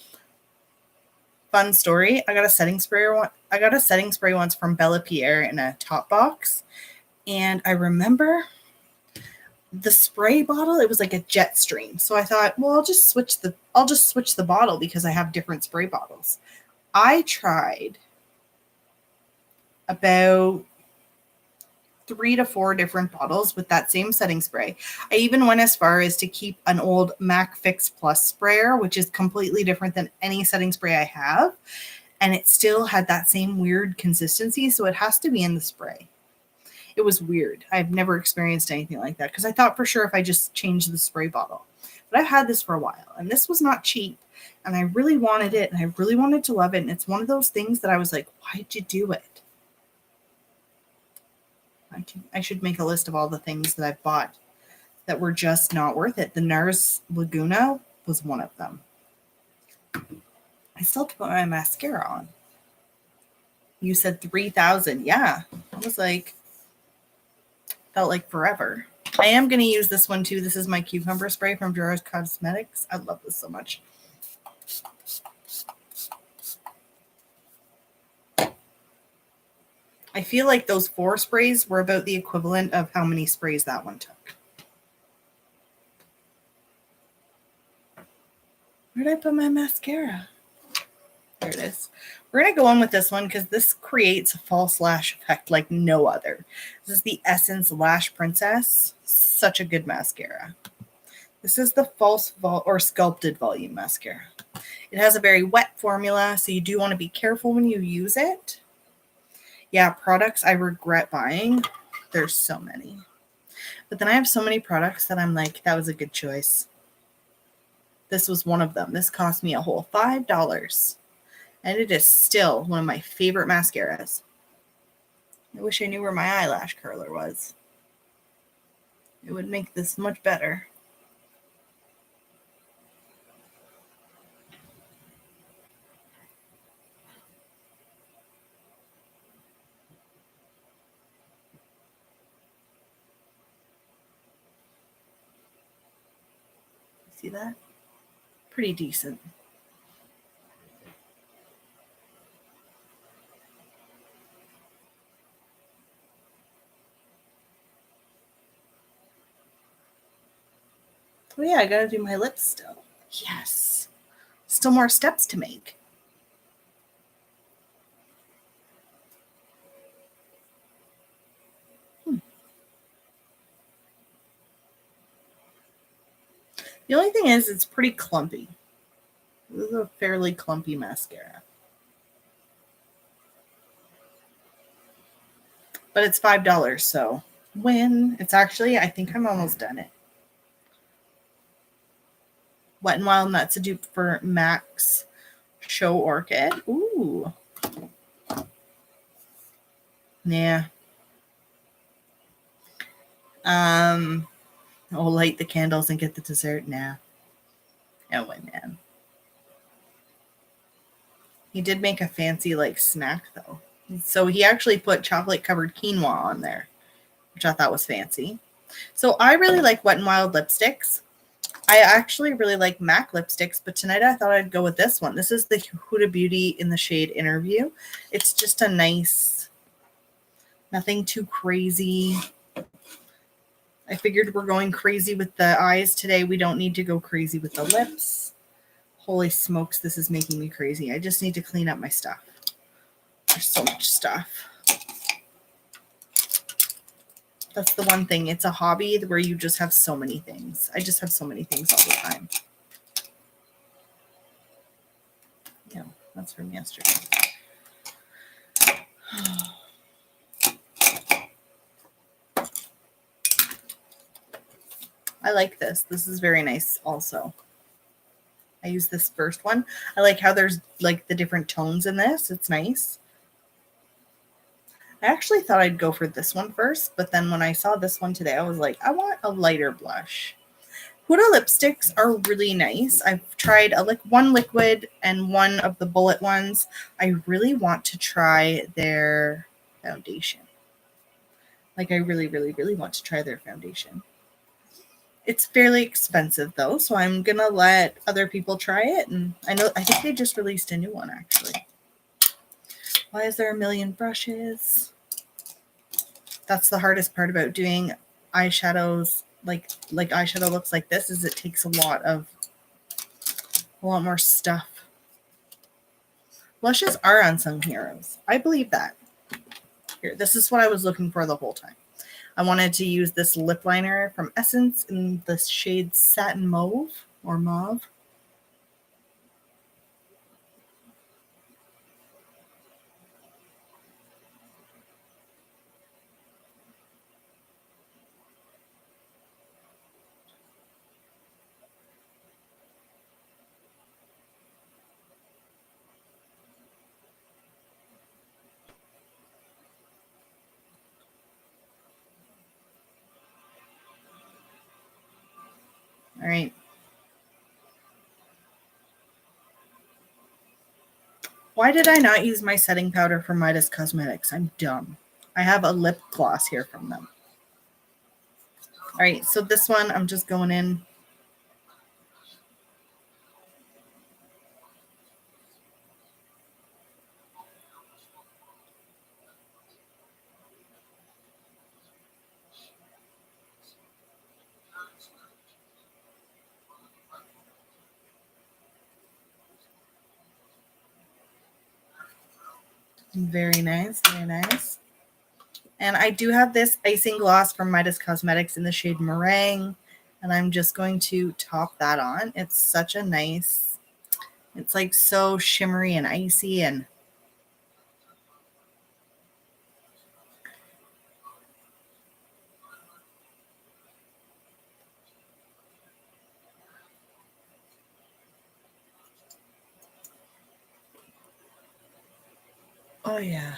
Fun story. I got a setting spray once from Bella Pierre in a top box. And I remember the spray bottle, it was like a jet stream. So I thought, well, I'll just switch the bottle because I have different spray bottles. I tried about 3 to 4 different bottles with that same setting spray. I even went as far as to keep an old MAC Fix Plus sprayer, which is completely different than any setting spray I have. And it still had that same weird consistency. So it has to be in the spray. It was weird. I've never experienced anything like that because I thought for sure if I just changed the spray bottle. But I've had this for a while and this was not cheap. And I really wanted it and I really wanted to love it. And it's one of those things that I was like, why did you do it? I should make a list of all the things that I've bought that were just not worth it. The NARS Laguna was one of them. I still have to put my mascara on. You said 3,000. Yeah. I was like, felt like forever. I am going to use this one too. This is my cucumber spray from Gerard Cosmetics. I love this so much. I feel like those 4 sprays were about the equivalent of how many sprays that one took. Where did I put my mascara? There it is. We're going to go in with this one because this creates a false lash effect like no other. This is the Essence Lash Princess. Such a good mascara. This is the false or sculpted volume mascara. It has a very wet formula, so you do want to be careful when you use it. Yeah, products I regret buying. There's so many. But then I have so many products that I'm like, that was a good choice. This was one of them. This cost me a whole $5. And it is still one of my favorite mascaras. I wish I knew where my eyelash curler was. It would make this much better. See that? Pretty decent. Oh yeah, I gotta do my lips still. Yes. Still more steps to make. The only thing is it's pretty clumpy. This is a fairly clumpy mascara. But it's $5, so win. It's actually, I think I'm almost done it. Wet n Wild, that's a dupe for MAC's Show Orchid. Ooh. Yeah. Oh, light the candles and get the dessert. Nah. No way, man. He did make a fancy like snack though. So he actually put chocolate covered quinoa on there, which I thought was fancy. So I really like Wet n Wild lipsticks. I actually really like MAC lipsticks, but tonight I thought I'd go with this one. This is the Huda Beauty in the shade Interview. It's just a nice, nothing too crazy. I figured we're going crazy with the eyes today. We don't need to go crazy with the lips. Holy smokes, this is making me crazy. I just need to clean up my stuff. There's so much stuff. That's the one thing. It's a hobby where you just have so many things. I just have so many things all the time. Yeah, that's from yesterday. I like this. This is very nice also. I use this first one. I like how there's like the different tones in this. It's nice. I actually thought I'd go for this one first, but then when I saw this one today, I was like, I want a lighter blush. Huda lipsticks are really nice. I've tried one liquid and one of the bullet ones. I really want to try their foundation. Like I really, really, really want to try their foundation. It's fairly expensive though, so I'm gonna let other people try it. And I think they just released a new one actually. Why is there a million brushes? That's the hardest part about doing eyeshadows like eyeshadow looks like this is it takes a lot more stuff. Blushes are unsung heroes. I believe that. Here, this is what I was looking for the whole time. I wanted to use this lip liner from Essence in the shade Satin Mauve or Mauve. All right. Why did I not use my setting powder from Midas Cosmetics? I'm dumb. I have a lip gloss here from them. All right, so this one, I'm just going in. Very nice, very nice. And I do have this icing gloss from Midas Cosmetics in the shade Meringue. And I'm just going to top that on. It's such a nice, it's like so shimmery and icy and oh yeah.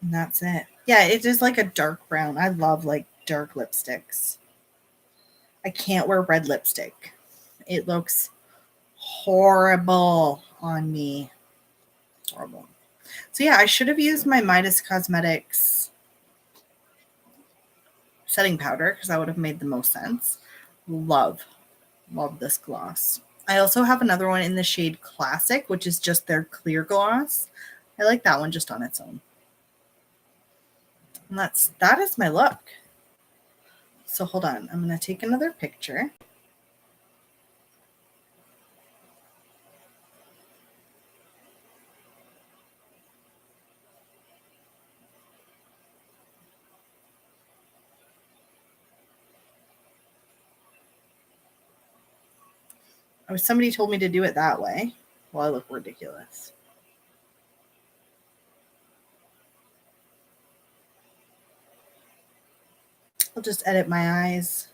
And that's it. Yeah, it's just like a dark brown. I love like dark lipsticks. I can't wear red lipstick. It looks horrible on me. Horrible. So yeah, I should have used my Midas Cosmetics setting powder because that would have made the most sense. Love this gloss. I also have another one in the shade Classic, which is just their clear gloss. I like that one just on its own. And that is my look. So hold on, I'm going to take another picture. Somebody told me to do it that way. Well, I look ridiculous. I'll just edit my eyes.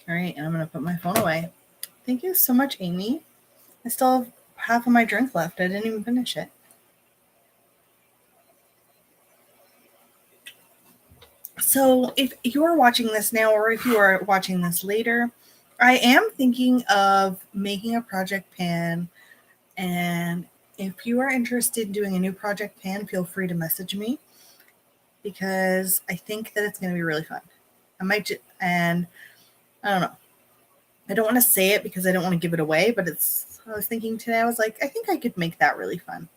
All right, and I'm going to put my phone away. Thank you so much, Amy. I still have half of my drink left. I didn't even finish it. So if you are watching this now or if you are watching this later, I am thinking of making a project pan. And if you are interested in doing a new project pan, feel free to message me because I think that it's going to be really fun. And I don't know. I don't want to say it because I don't want to give it away, but I was thinking today, I was like, I think I could make that really fun.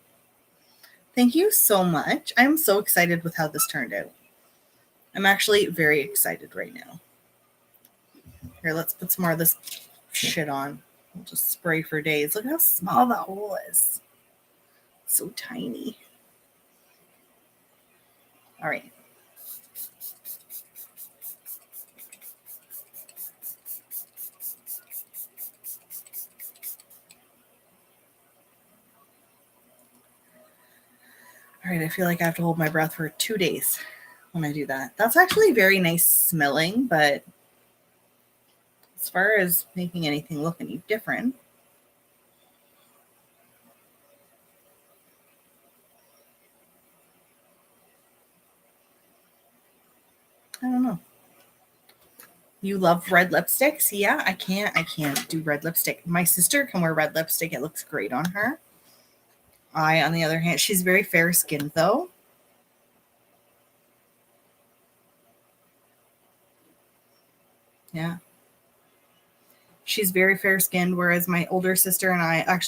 Thank you so much. I'm so excited with how this turned out. I'm actually very excited right now. Here, let's put some more of this shit on. We'll just spray for days. Look how small that hole is. So tiny. All right. All right, I feel like I have to hold my breath for 2 days when I do that. That's actually very nice smelling, but as far as making anything look any different, I don't know. You love red lipsticks? Yeah, I can't do red lipstick. My sister can wear red lipstick. It looks great on her. On the other hand, she's very fair skinned though. Yeah. She's very fair skinned, whereas my older sister and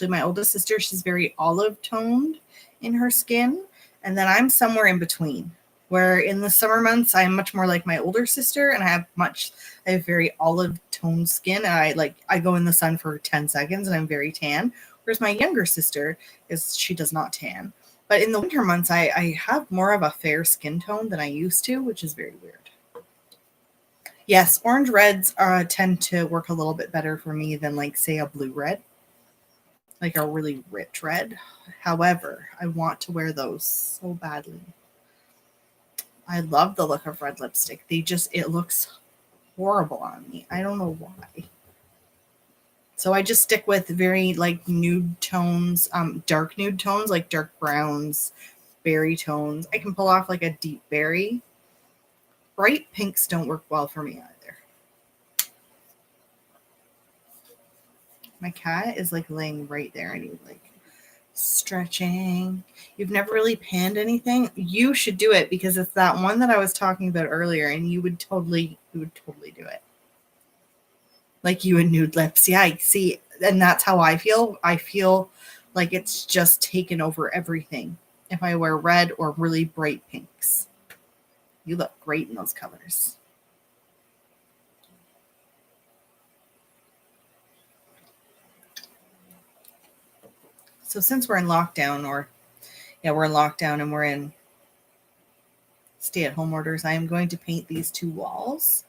my oldest sister, she's very olive toned in her skin. And then I'm somewhere in between, where in the summer months, I'm much more like my older sister and I have very olive toned skin. And I go in the sun for 10 seconds and I'm very tan. Whereas my younger sister she does not tan. But in the winter months, I have more of a fair skin tone than I used to, which is very weird. Yes, orange reds tend to work a little bit better for me than, like, say, a blue red, like a really rich red. However, I want to wear those so badly. I love the look of red lipstick. It looks horrible on me. I don't know why. So I just stick with very, like, nude tones, dark nude tones, like dark browns, berry tones. I can pull off, like, a deep berry. Bright pinks don't work well for me either. My cat is, like, laying right there. I need, like, stretching. You've never really panned anything? You should do it because it's that one that I was talking about earlier, and you would totally do it. Like you and nude lips. Yeah, I see. And that's how I feel. I feel like it's just taken over everything if I wear red or really bright pinks. You look great in those colors. So since we're in lockdown, we're in lockdown and we're in stay-at-home orders, I am going to paint these 2 walls.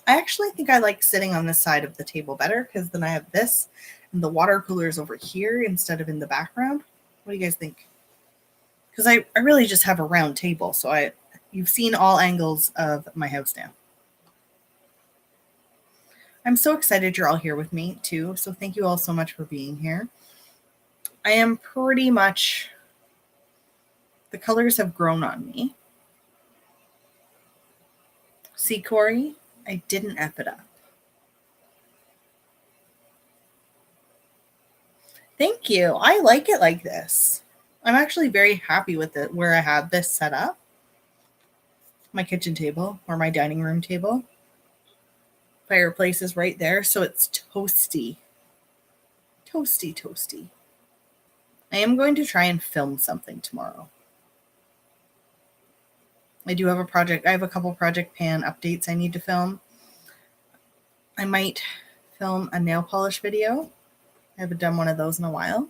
I actually think I like sitting on this side of the table better because then I have this and the water cooler is over here instead of in the background. What do you guys think? Because I really just have a round table, so you've seen all angles of my house now. I'm so excited you're all here with me too, so thank you all so much for being here. I am pretty much, the colors have grown on me. See, Corey, I didn't F it up. Thank you. I like it like this. I'm actually very happy with it where I have this set up. My kitchen table or my dining room table. Fireplace is right there, so it's toasty. Toasty, toasty. I am going to try and film something tomorrow. I do have a project. I have a couple project pan updates I need to film. I might film a nail polish video. I haven't done one of those in a while.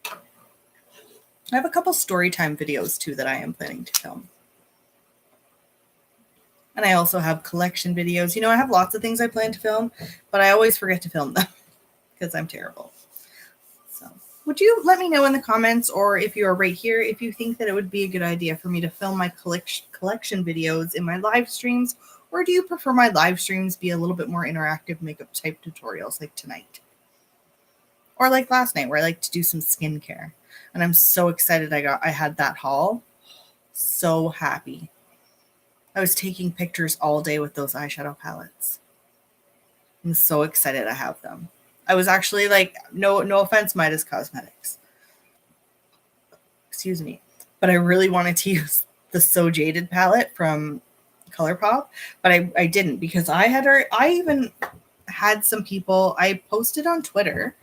I have a couple story time videos too that I am planning to film. And I also have collection videos. You know, I have lots of things I plan to film, but I always forget to film them because I'm terrible. So would you let me know in the comments, or if you are right here, if you think that it would be a good idea for me to film my collection videos in my live streams, or do you prefer my live streams be a little bit more interactive makeup type tutorials like tonight? Or like last night where I like to do some skincare. And I'm so excited I had that haul. So happy. I was taking pictures all day with those eyeshadow palettes. I'm so excited I have them. I was actually like, no offense, Midas Cosmetics. Excuse me. But I really wanted to use the So Jaded palette from ColourPop, but I didn't because I even had some people, I posted on Twitter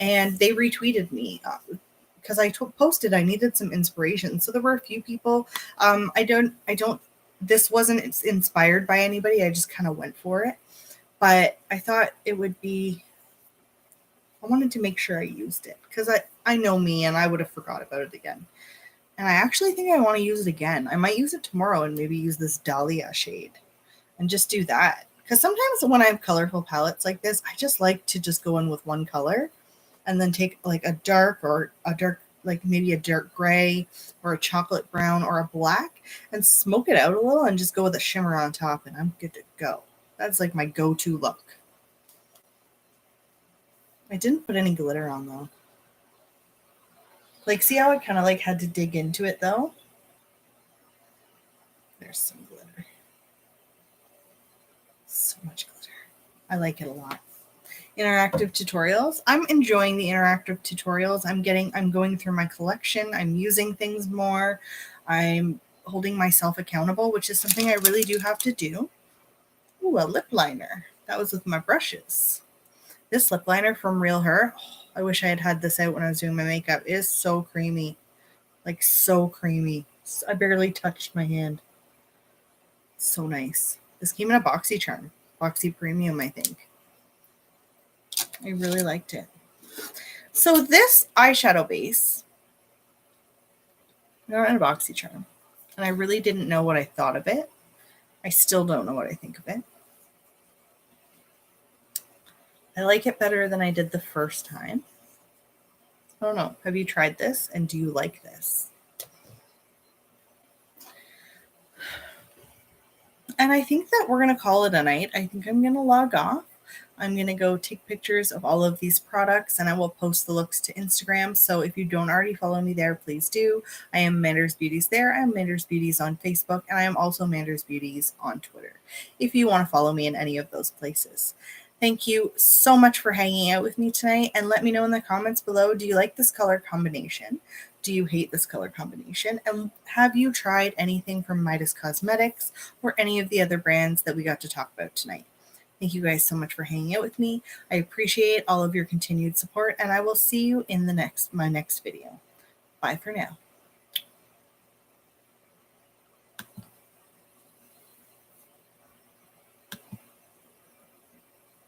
and they retweeted me because I posted I needed some inspiration. So there were a few people. This wasn't inspired by anybody. I just kind of went for it. But I thought it would be, I wanted to make sure I used it because I know me and I would have forgot about it again. And I actually think I want to use it again. I might use it tomorrow and maybe use this Dahlia shade and just do that. Because sometimes when I have colorful palettes like this, I just like to just go in with one color and then take like a dark, like maybe a dark gray or a chocolate brown or a black and smoke it out a little and just go with a shimmer on top and I'm good to go. That's like my go-to look. I didn't put any glitter on though. Like, see how I kind of like had to dig into it though? There's some glitter. So much glitter. I like it a lot. Interactive tutorials. I'm enjoying the interactive tutorials. I'm going through my collection. I'm using things more. I'm holding myself accountable, which is something I really do have to do. Ooh, a lip liner. That was with my brushes. This lip liner from Real Her. Oh, I wish I had this out when I was doing my makeup. It is so creamy. Like so creamy. I barely touched my hand. So nice. This came in a boxy charm. Boxy premium, I think. I really liked it. So this eyeshadow base, got in a boxy charm, and I really didn't know what I thought of it. I still don't know what I think of it. I like it better than I did the first time. I don't know. Have you tried this, and do you like this? And I think that we're going to call it a night. I think I'm going to log off. I'm going to go take pictures of all of these products and I will post the looks to Instagram. So if you don't already follow me there, please do. I am Manders Beauties there. I am Manders Beauties on Facebook and I am also Manders Beauties on Twitter if you want to follow me in any of those places. Thank you so much for hanging out with me tonight and let me know in the comments below, do you like this color combination? Do you hate this color combination? And have you tried anything from Midas Cosmetics or any of the other brands that we got to talk about tonight? Thank you guys so much for hanging out with me. I appreciate all of your continued support and I will see you in my next video. Bye for now.